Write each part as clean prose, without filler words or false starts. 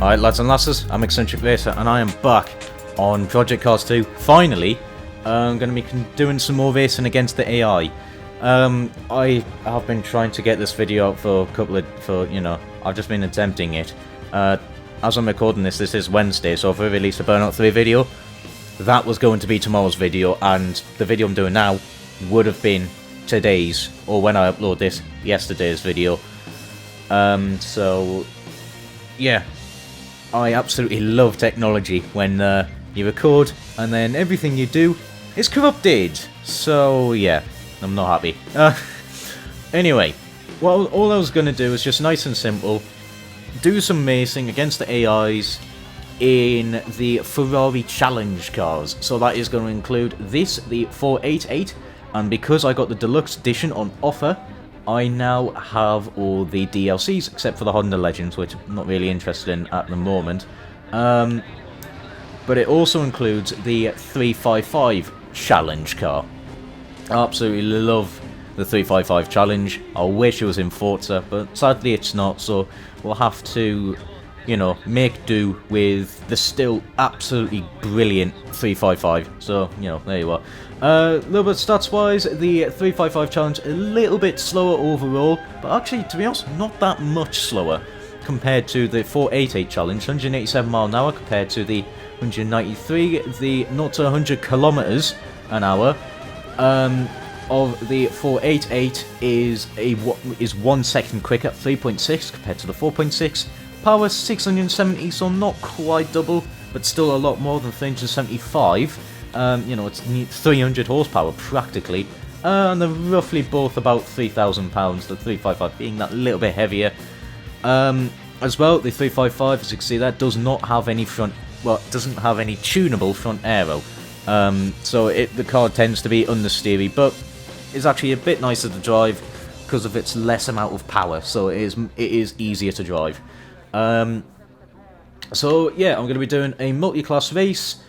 Alright lads and lasses, I'm Eccentric Racer and I am back on Project Cars 2. Finally, I'm going to be doing some more racing against the AI. I have been trying to get this video out for I've just been attempting it. As I'm recording this is Wednesday, so if I release a Burnout 3 video, that was going to be tomorrow's video, and the video I'm doing now would have been today's, or when I upload this, yesterday's video. So, yeah. I absolutely love technology when you record and then everything you do is corrupted. So yeah, I'm not happy. Anyway, well, all I was going to do is just nice and simple, do some racing against the AIs in the Ferrari challenge cars. So that is going to include this, the 488, and because I got the deluxe edition on offer, I now have all the DLCs, except for the Honda Legends, which I'm not really interested in at the moment. But it also includes the 355 Challenge car. I absolutely love the 355 Challenge. I wish it was in Forza, but sadly it's not, so we'll have to, you know, make do with the still absolutely brilliant 355. So, you know, there you are. A little bit stats-wise, the 355 Challenge a little bit slower overall, but actually, to be honest, not that much slower compared to the 488 Challenge, 187 mile an hour compared to the 193. The 0 to 100 kilometers an hour of the 488 is 1 second quicker, 3.6 compared to the 4.6. Power 670, so not quite double, but still a lot more than 375. You know, it's 300 horsepower practically, and they're roughly both about 3,000 pounds, the 355 being that little bit heavier. As well, the 355, as you can see, that does not have any doesn't have any tunable front aero. So the car tends to be understeery, but it's actually a bit nicer to drive because of its less amount of power, so it is easier to drive. So yeah, I'm going to be doing a multi-class race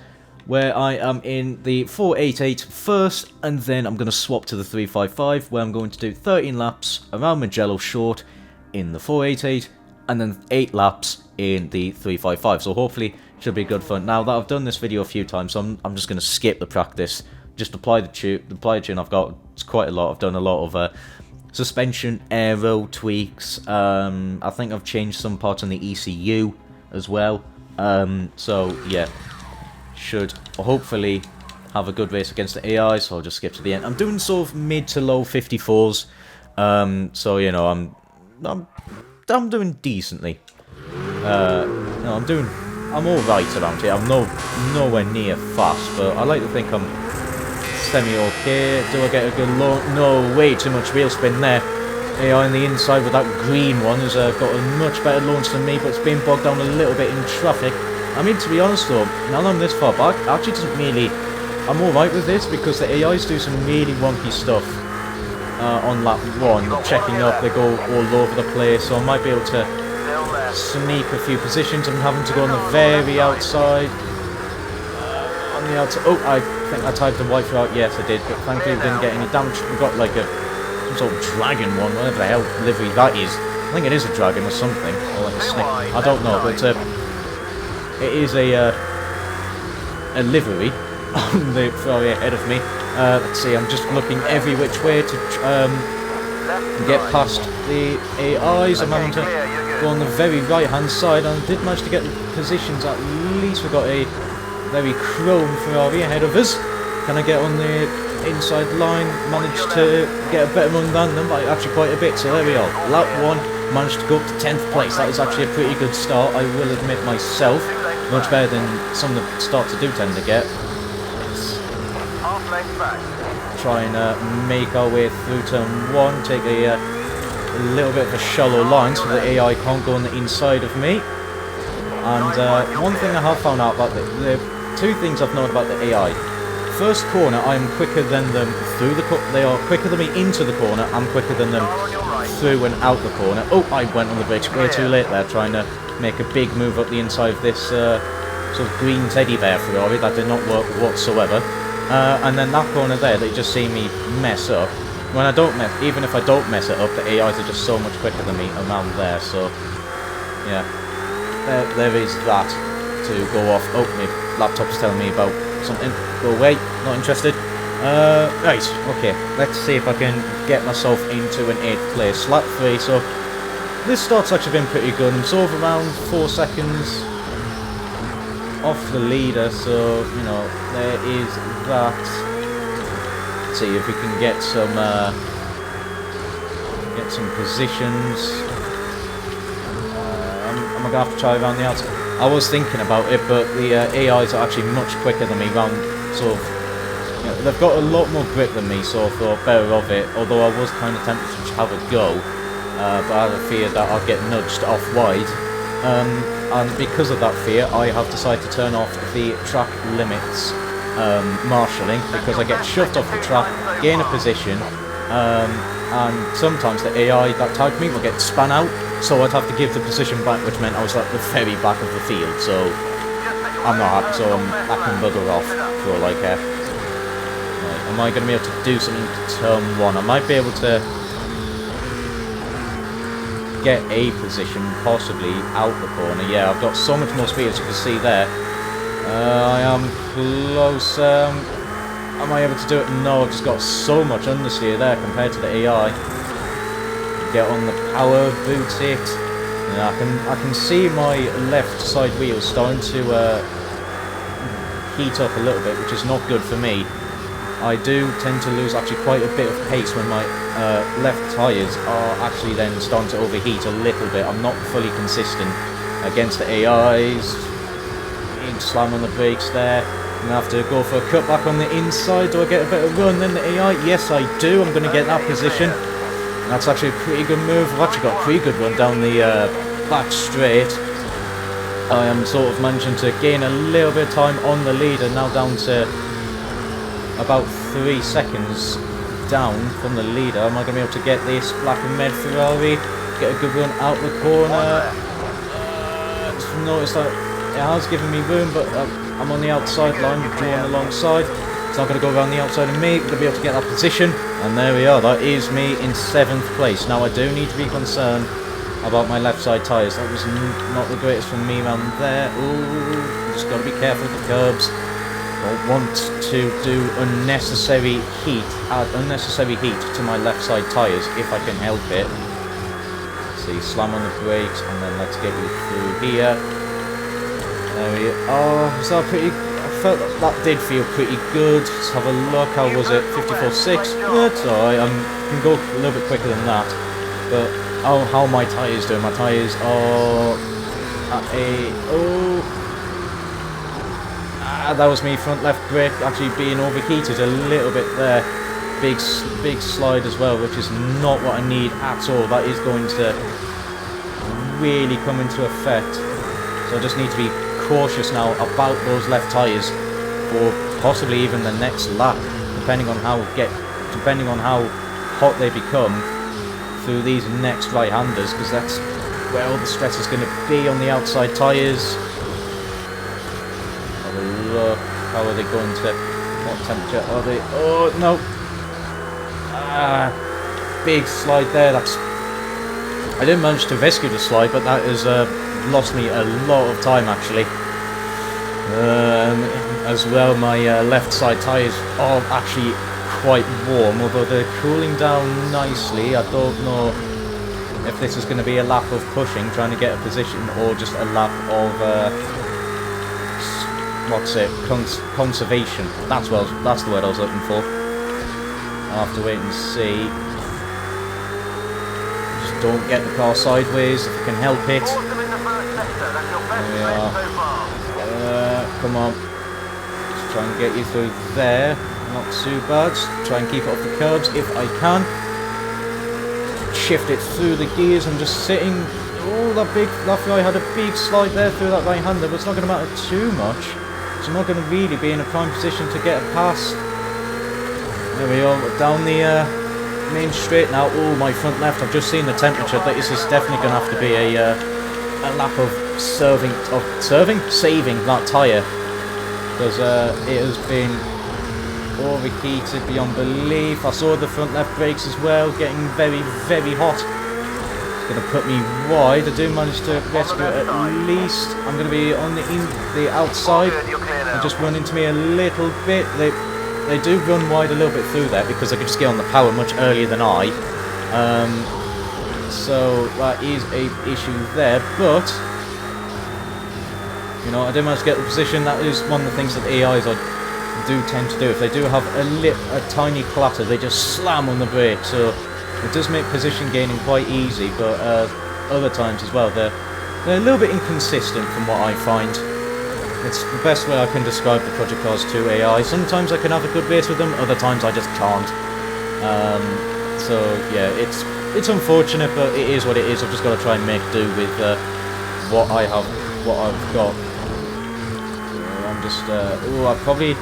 where I am in the 488 first, and then I'm going to swap to the 355, where I'm going to do 13 laps around Mugello short in the 488, and then 8 laps in the 355, so hopefully it should be good fun. Now that I've done this video a few times, so I'm just going to skip the practice, just apply the tune I've got. It's quite a lot. I've done a lot of suspension, aero tweaks, I think I've changed some parts on the ECU as well, so yeah. Should hopefully have a good race against the AI, so I'll just skip to the end. I'm doing sort of mid to low 54s, so you know I'm doing decently. No, I'm all right around here. I'm nowhere near fast, but I like to think I'm semi-okay. Do I get a good launch? No, way too much wheel spin there. AI on the inside with that green one has got a much better launch than me, but it's been bogged down a little bit in traffic. I mean, to be honest though, now that I'm this far back, actually doesn't really... I'm alright with this, because the AIs do some really wonky stuff on lap 1. Checking up, they go all over the place, so I might be able to sneak a few positions. I'm having to go on the very outside. On the outside... Oh, I think I typed the Wi-Fi out. Yes, I did, but thankfully we didn't get any damage. We got like some sort of dragon one, whatever the hell livery that is. I think it is a dragon or something, or like a snake. I don't know, but... it is a livery on the Ferrari ahead of me. Let's see, I'm just looking every which way to get past the AIs. I'm having to go on the very right-hand side, and I did manage to get the positions. At least we've got a very chrome Ferrari ahead of us. Can I get on the inside line? Managed to get a better run than them by actually quite a bit, so there we are. Lap 1, managed to go up to 10th place. That is actually a pretty good start, I will admit myself. Much better than some of the starts I do tend to get. Let's try and make our way through turn 1, take a little bit of a shallow line so the AI can't go on the inside of me. And one thing I have found out about the two things I've known about the AI. First corner, I am quicker than them through the corner. They are quicker than me into the corner. I'm quicker than them through and out the corner. Oh, I went on the bridge way too late there, trying to make a big move up the inside of this sort of green teddy bear Ferrari. That did not work whatsoever. And then that corner there, they just see me mess up. When I don't even if I don't mess it up, the AIs are just so much quicker than me around there. So yeah, there is that to go off. Oh, my laptop's telling me about something. Go away, not interested. Right, okay, let's see if I can get myself into an 8th place. Lap 3, so this start's actually been pretty good. I'm sort of around 4 seconds off the leader, so, you know, there is that. Let's see if we can get some positions. Am I going to have to try around the outside? I was thinking about it, but the AIs are actually much quicker than me round, sort of, you know, they've got a lot more grip than me, so I thought better of it, although I was kind of tempted to have a go, but I had a fear that I'd get nudged off wide, and because of that fear, I have decided to turn off the track limits marshalling, because I get shoved off the track, gain a position, and sometimes the AI that tagged me will get spun out, so I'd have to give the position back, which meant I was at the very back of the field, so I'm not happy, so I can bugger off for all I care. Right, am I going to be able to do something to turn 1? I might be able to get a position, possibly out the corner. Yeah, I've got so much more speed, as you can see there. I am close. Am I able to do it? No, I've just got so much understeer there compared to the AI. Get on the power, boot it. Yeah, I can see my left side wheel starting to heat up a little bit, which is not good for me. I do tend to lose actually quite a bit of pace when my left tyres are actually then starting to overheat a little bit. I'm not fully consistent against the AIs. Slam on the brakes there. I'm going to have to go for a cutback on the inside. Do I get a better run than the AI? Yes, I do. I'm going to get that position. That's actually a pretty good move. I've actually got a pretty good run down the back straight. I am sort of managing to gain a little bit of time on the leader, now down to about 3 seconds down from the leader. Am I going to be able to get this black and red Ferrari? Get a good run out the corner. Just noticed that it has given me room, but I'm on the outside line, drawn alongside. It's not going to go around the outside of me. I'm going to be able to get that position. And there we are. That is me in 7th place. Now, I do need to be concerned about my left side tyres. That was not the greatest for me around there. Ooh, just got to be careful with the curbs. Don't want to do unnecessary heat, add unnecessary heat to my left side tyres if I can help it. See, slam on the brakes, and then let's get you through here. There we are. Is that pretty? I felt that did feel pretty good. Let's have a look. How was it? 54.6. That's alright. I can go a little bit quicker than that. But how are my tyres doing? My tyres are at a that was me front left brake actually being overheated a little bit there. Big slide as well, which is not what I need at all. That is going to really come into effect. So I just need to be cautious now about those left tyres for possibly even the next lap, depending on how hot they become through these next right-handers, because that's where all the stress is going to be on the outside tyres. Have a look. How are they going to? What temperature are they? Oh no! Big slide there. I didn't manage to rescue the slide, but that has lost me a lot of time actually. As well, my left side tyres are actually quite warm, although they're cooling down nicely. I don't know if this is going to be a lap of pushing, trying to get a position, or just a lap of conservation. That's the word I was looking for. I'll have to wait and see. Just don't get the car sideways if you can help it. There we are. Come on. Just try and get you through there. Not too bad. Just try and keep it off the curbs if I can. Shift it through the gears. I'm just sitting. Oh, that guy had a big slide there through that right-hander, but it's not going to matter too much. So I'm not going to really be in a prime position to get a pass. There we are, down the main straight now. Oh, my front left, I've just seen the temperature. This is definitely going to have to be a lap of saving that tyre. Because it has been overheated beyond belief. I saw the front left brakes as well, getting very, very hot. It's Gonna put me wide. I do manage to rescue it at least. I'm gonna be on the outside. They just run into me a little bit. They do run wide a little bit through there because they can just get on the power much earlier than I. So that is a issue there, but you know, I did manage to get the position. That is one of the things that AIs do tend to do. If they do have a tiny clatter, they just slam on the brake. So it does make position gaining quite easy, but other times as well, they're a little bit inconsistent from what I find. It's the best way I can describe the Project Cars 2 AI. Sometimes I can have a good race with them, other times I just can't. So yeah, it's unfortunate, but it is what it is. I've just got to try and make do with what I've got. I'm just, I probably,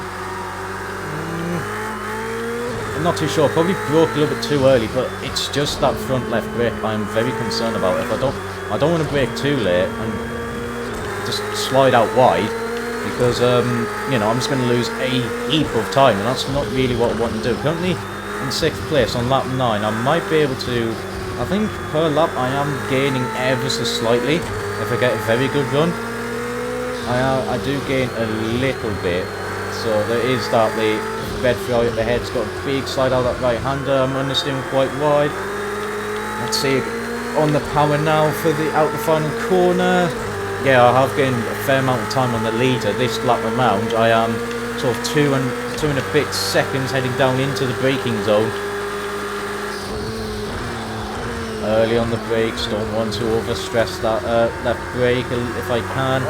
I'm not too sure. Probably broke a little bit too early, but it's just that front left brake I'm very concerned about. If I don't want to brake too late and just slide out wide, because you know, I'm just going to lose a heap of time, and that's not really what I want to do. Currently in 6th place on lap 9, I might be able to. I think per lap I am gaining ever so slightly if I get a very good run. I do gain a little bit, so there is that. The red Ferrari at the head's got a big slide out that right hander. I'm understeering quite wide. Let's see on the power now for the final corner. Yeah, I have gained a fair amount of time on the leader this lap around. I am sort of two and a bit seconds heading down into the braking zone. Early on the brakes, don't want to overstress that left brake if I can.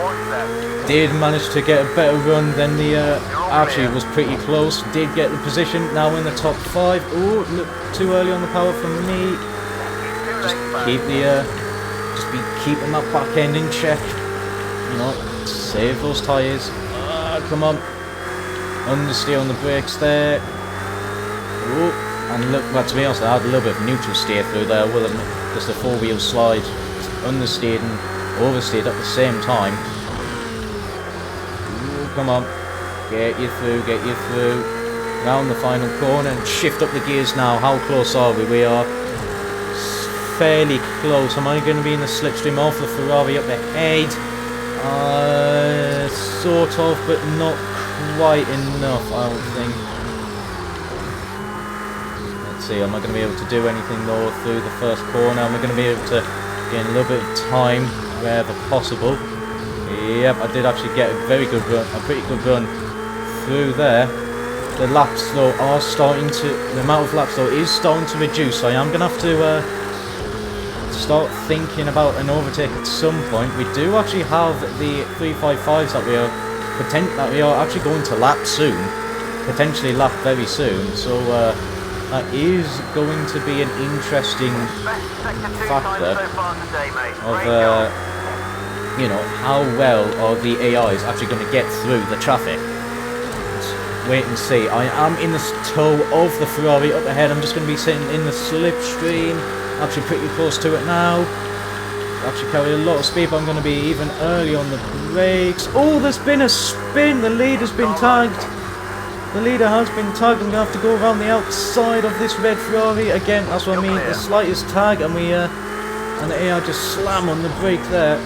Did manage to get a better run than the, actually it was pretty close. Did get the position, now in the top 5. Oh, look, too early on the power for me. Just keep the, just be keeping that back end in check. You know, save those tyres. Come on. Understeer on the brakes there. Oh. And look, well, to be honest, I had a little bit of neutral steer through there, will admit, just a 4-wheel slide, just understeered and oversteered at the same time. Ooh, come on, get you through, round the final corner and shift up the gears now. How close are we? We are fairly close. Am I going to be in the slipstream of the Ferrari up ahead? Sort of, but not quite enough, I don't think. Am I going to be able to do anything though through the first corner? Am I going to be able to gain a little bit of time wherever possible? Yep, I did actually get a very good run, a pretty good run through there. The laps though are starting to, the amount of laps though is starting to reduce. So I am going to have to start thinking about an overtake at some point. We do actually have the 355s that we are actually going to lap soon, potentially lap very soon. So that is going to be an interesting factor of, you know, how well are the AIs actually going to get through the traffic. Let's wait and see. I am in the toe of the Ferrari up ahead. I'm just going to be sitting in the slipstream, actually pretty close to it now. Actually carry a lot of speed, but I'm going to be even early on the brakes. Oh, there's been a spin. The leader's been tagged. The leader has been tagged. I'm going to have to go around the outside of this red Ferrari. Again, that's what I mean, the slightest tag, and and the AI just slam on the brake there.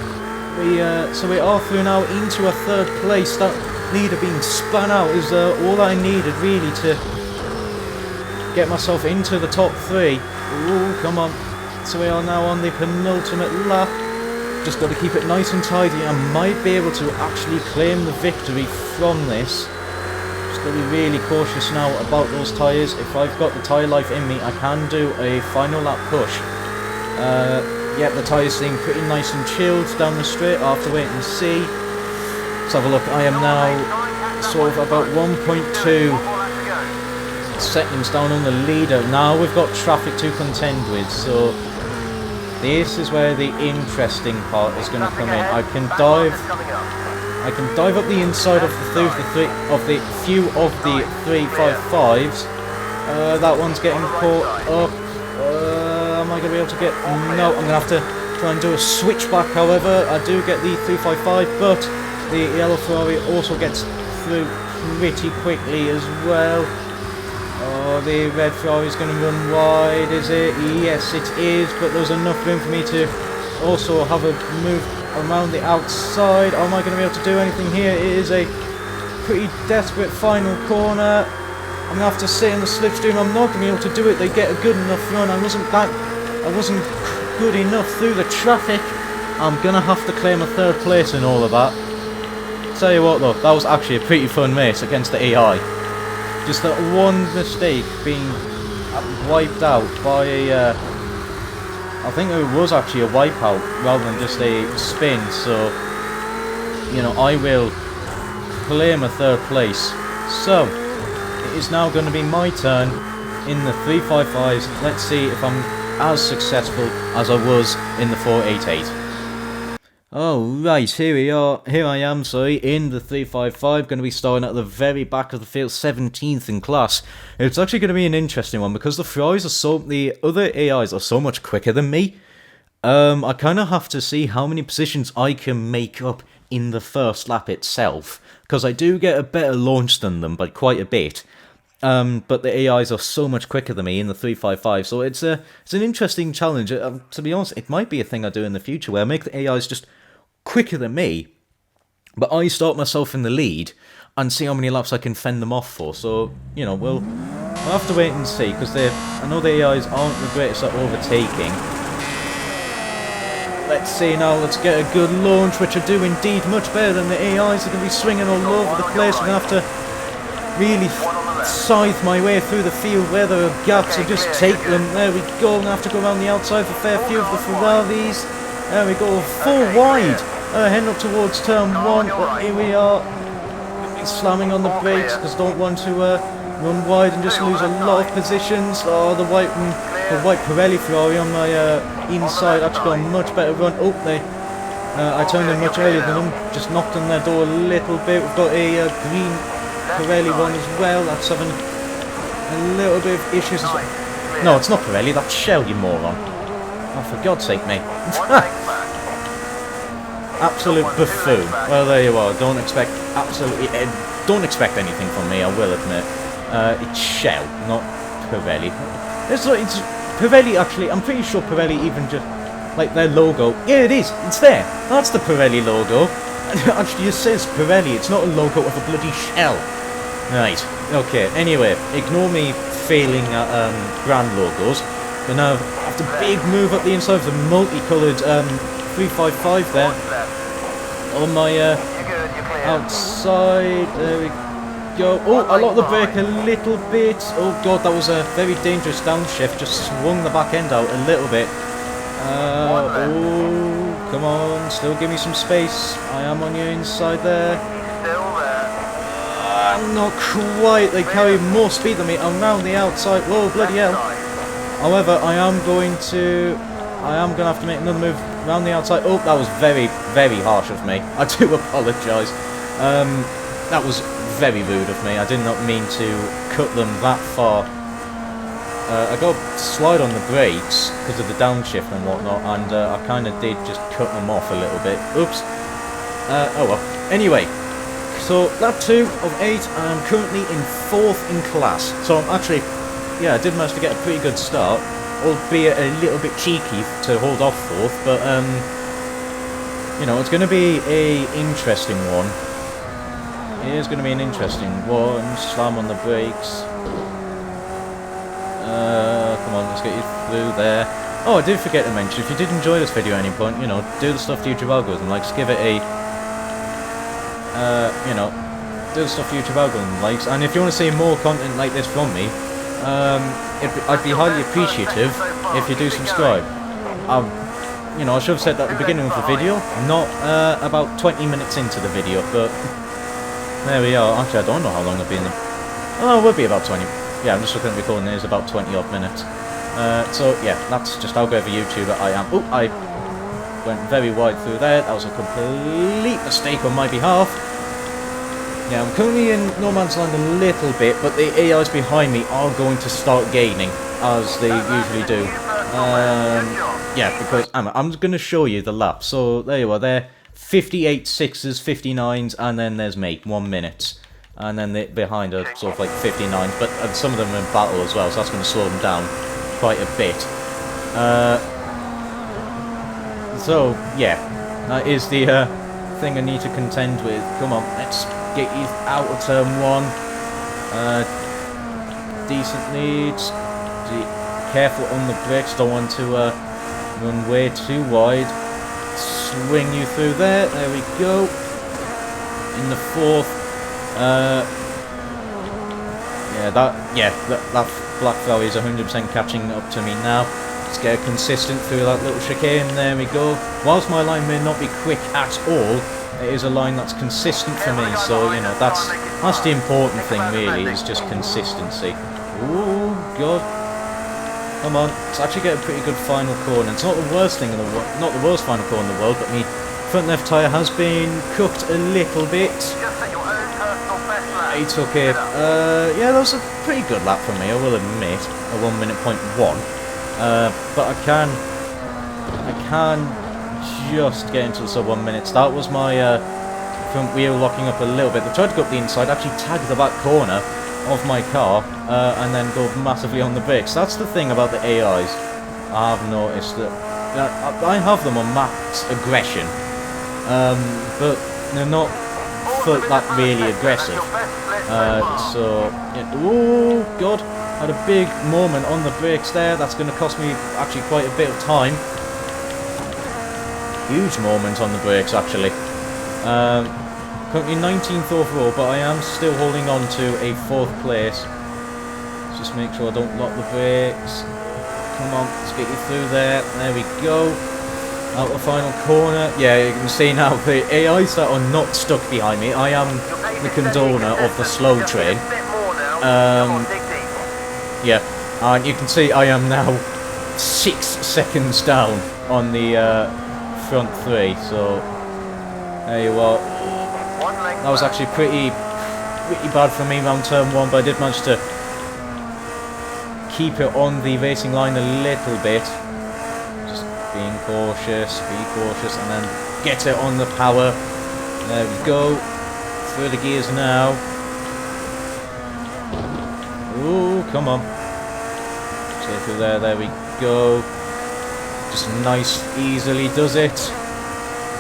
So we are through now into a 3rd place. That leader being spun out is all I needed really to get myself into the top 3. Ooh, come on. So we are now on the penultimate lap. Just got to keep it nice and tidy. I might be able to actually claim the victory from this. Got to be really cautious now about those tyres. If I've got the tyre life in me, I can do a final lap push. Yep, the tyres seem pretty nice and chilled down the straight. I'll have to wait and see. Let's have a look. I am now sort of about 1.2 seconds down on the leader. Now we've got traffic to contend with, so this is where the interesting part is going to come in. I can dive up the inside of the few of the 355s. That one's getting caught up. Am I going to be able to get? No, I'm going to have to try and do a switchback. However, I do get the 355, but the yellow Ferrari also gets through pretty quickly as well. Oh, the red Ferrari is going to run wide, is it? Yes, it is, but there's enough room for me to also have a move around the outside. Am I going to be able to do anything here? It is a pretty desperate final corner. I'm going to have to sit in the slipstream. I'm not going to be able to do it. They get a good enough run. I wasn't good enough through the traffic. I'm going to have to claim a third place in all of that. Tell you what though, that was actually a pretty fun race against the AI. Just that one mistake being wiped out by a, I think it was actually a wipeout rather than just a spin, so, you know, I will claim a third place. So, it is now going to be my turn in the 355s. Let's see if I'm as successful as I was in the 488. Oh right, here I am, in the 355, going to be starting at the very back of the field, 17th in class. It's actually going to be an interesting one, because the other AIs are so much quicker than me. I kind of have to see how many positions I can make up in the first lap itself, because I do get a better launch than them by quite a bit. But the AIs are so much quicker than me in the 355, so it's an interesting challenge. To be honest, it might be a thing I do in the future, where I make the AIs just quicker than me, but I start myself in the lead and see how many laps I can fend them off for. So, you know, we'll have to wait and see, because I know the AIs aren't the greatest at overtaking. Let's see now, let's get a good launch, which I do indeed much better than the AIs. They're going to be swinging all over the place. We're going to have to really scythe my way through the field where there are gaps and just take them. There we go. I'm going to have to go around the outside for a fair few of the Ferraris. There we go, full wide. Heading up towards turn 1, but here we are. Slamming on the brakes because I don't want to run wide and just lose a lot of positions. Oh, the white Pirelli Ferrari on my inside actually got a much better run. Oh, I turned in much earlier than them, just knocked on their door a little bit. We've got a green Pirelli one as well, that's having a little bit of issues as well. No, it's not Pirelli, that's Shell, you moron. Oh, for God's sake, mate. Absolute buffoon. Well, there you are. Don't expect anything from me, I will admit. It's Shell, not Pirelli. It's Pirelli, actually. I'm pretty sure Pirelli even just, like, their logo. Yeah, it is. It's there. That's the Pirelli logo. Actually, it says Pirelli. It's not a logo of a bloody shell. Right. Okay. Anyway, ignore me failing at brand logos. But now, after a big move up the inside of the multicoloured 355 there. On my outside, there we go. Oh, I locked the brake a little bit. Oh god, that was a very dangerous downshift. Just swung the back end out a little bit. Oh, come on, still give me some space. I am on your inside there. Not quite. They carry more speed than me. I'm round the outside. Whoa, bloody hell. However, I am going to have to make another move around the outside. Oh, that was very, very harsh of me. I do apologise. That was very rude of me. I did not mean to cut them that far. I got to slide on the brakes because of the downshift and whatnot, and I kind of did just cut them off a little bit. Oops. Oh well. Anyway, so lap 2 of 8, and I'm currently in 4th in class. So I'm actually, yeah, I did manage to get a pretty good start. Albeit a little bit cheeky to hold off 4th, but you know, it's going to be a interesting one. It is going to be an interesting one. Slam on the brakes. Come on, let's get you through there. Oh, I did forget to mention, if you did enjoy this video at any point, you know, do the stuff to YouTube algorithm, like, just give it a, you know, do the stuff to YouTube algorithm likes, and if you want to see more content like this from me, I'd be highly appreciative if you do subscribe. You know, I should have said that at the beginning of the video, not about 20 minutes into the video, but there we are. Actually, I don't know how long I've been. Oh, it would be about 20. Yeah, I'm just looking at the recording. There's about 20 odd minutes. So yeah, that's just how good of a YouTuber I am. Oh, I went very wide through there. That was a complete mistake on my behalf. Yeah, I'm currently in no man's land a little bit, but the AIs behind me are going to start gaining, as they usually do. Yeah, because I'm going to show you the lap. So there you are, there. 58 6s, 59s, and then there's me, 1 minute. and then the behind are sort of like 59, but some of them are in battle as well, so that's going to slow them down quite a bit. So, yeah, that is the thing I need to contend with. Come on, let's get you out of turn 1. Decent leads. Careful on the brakes, don't want to run way too wide. Swing you through there, there we go. In the 4th. That Black Ferrari is 100% catching up to me now. Let's get consistent through that little chicane, there we go. Whilst my line may not be quick at all, it is a line that's consistent for me, so, you know, that's the important thing really, is just consistency. Oh god. Come on, let's actually get a pretty good final corner. It's not the worst thing in the world, not the worst final corner in the world, but my front left tyre has been cooked a little bit. It's okay. Yeah, that was a pretty good lap for me, I will admit. A 1 minute point 1. But I can just get into the sub 1 minutes. That was my front wheel locking up a little bit. They tried to go up the inside, actually tagged the back corner of my car, and then go massively on the brakes. That's the thing about the AIs. I have noticed that I have them on max aggression, but they're not that really aggressive. So, yeah. Oh god, had a big moment on the brakes there. That's going to cost me actually quite a bit of time. Huge moment on the brakes actually. Currently 19th overall, but I am still holding on to a 4th place. Let's just make sure I don't lock the brakes. Come on, let's get you through there. There we go. Out the final corner. Yeah, you can see now the AIs that are not stuck behind me. I am the condoner of the slow train. Yeah, and you can see I am now 6 seconds down on the front 3. So there you are. That was actually pretty bad for me around turn 1, but I did manage to keep it on the racing line a little bit. Just being cautious, be cautious, and then get it on the power. There we go. Through the gears now. Ooh, come on. Stay through there, there we go. Just nice, easily does it.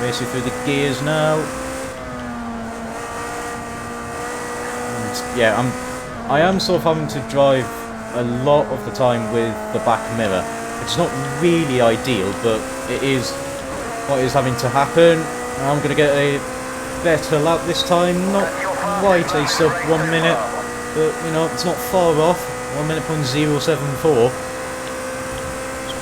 Racing through the gears now. Yeah, I am sort of having to drive a lot of the time with the back mirror. It's not really ideal, but it is what is having to happen. I'm going to get a better lap this time. Not quite a sub 1 minute, but you know, it's not far off. 1 minute point 074.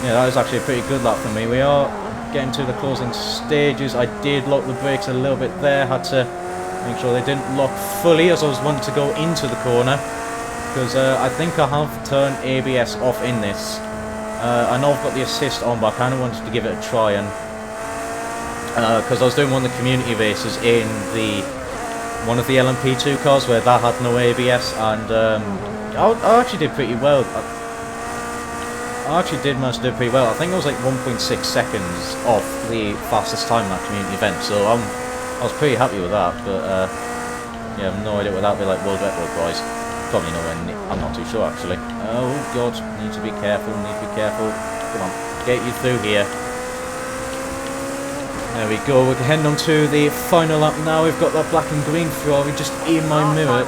Yeah, that is actually a pretty good lap for me. We are getting to the closing stages. I did lock the brakes a little bit there. Had to make sure they didn't lock fully as I was wanting to go into the corner, because I think I have turned ABS off in this. I know I've got the assist on, but I kind of wanted to give it a try, and because I was doing one of the community races in one of the LMP2 cars where that had no ABS, and I actually did pretty well. I actually did manage to do pretty well. I think I was like 1.6 seconds off the fastest time in that community event, so I was pretty happy with that, but yeah, I have no idea what that would be like world record wise. Probably nowhere near, I'm not too sure actually. Oh god, need to be careful, Come on, get you through here. There we go, we're heading on to the final lap now. We've got that black and green Ferrari just in my mirror.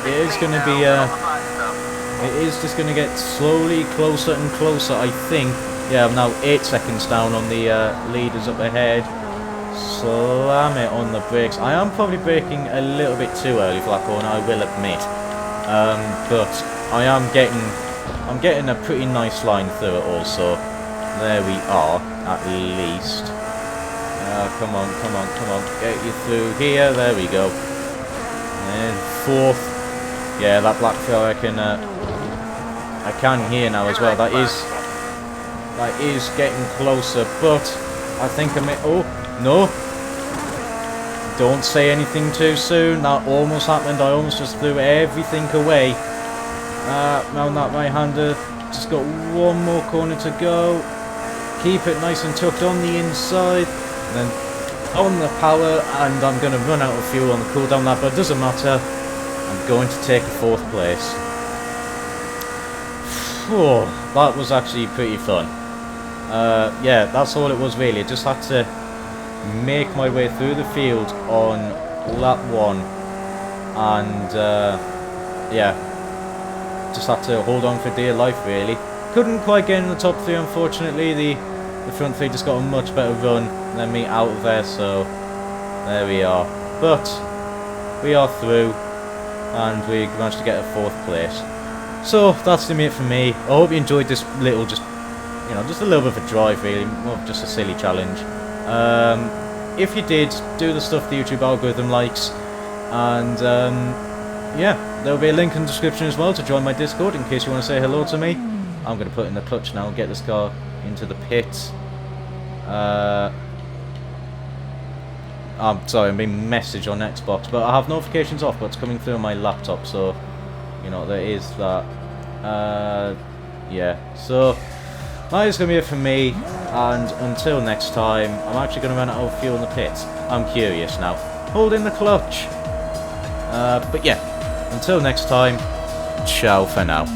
It is going to be, it is just going to get slowly closer and closer, I think. Yeah, I'm now 8 seconds down on the leaders up ahead. Slam it on the brakes. I am probably braking a little bit too early for that corner, I will admit. But I'm getting a pretty nice line through it also. There we are, at least. Come on. Get you through here, there we go. And 4th. Yeah, that black Ferrari I can hear now as well. That is getting closer, but I think I may... Oh, no. Don't say anything too soon. That almost happened. I almost just threw everything away. Round that right-hander. Just got one more corner to go. Keep it nice and tucked on the inside. And then on the power. And I'm going to run out of fuel on the cooldown lap, but it doesn't matter. I'm going to take a 4th place. Oh, that was actually pretty fun. Yeah, that's all it was really. I just had to make my way through the field on lap 1, and yeah, just had to hold on for dear life really. Couldn't quite get in the top 3 unfortunately. The front 3 just got a much better run than me out of there, so there we are. But we are through, and we managed to get a 4th place. So that's the it for me. I hope you enjoyed this little, just a little bit of a drive really, more of just a silly challenge. If you did, do the stuff the YouTube algorithm likes, and yeah, there will be a link in the description as well to join my Discord in case you want to say hello to me. I'm going to put in the clutch now and get this car into the pit. I'm sorry, I'm being messaged on Xbox, but I have notifications off, but it's coming through on my laptop, so there is that. Yeah, so that is going to be it for me, and until next time, I'm actually going to run out of fuel in the pits. I'm curious now. Hold in the clutch. But yeah, until next time, ciao for now.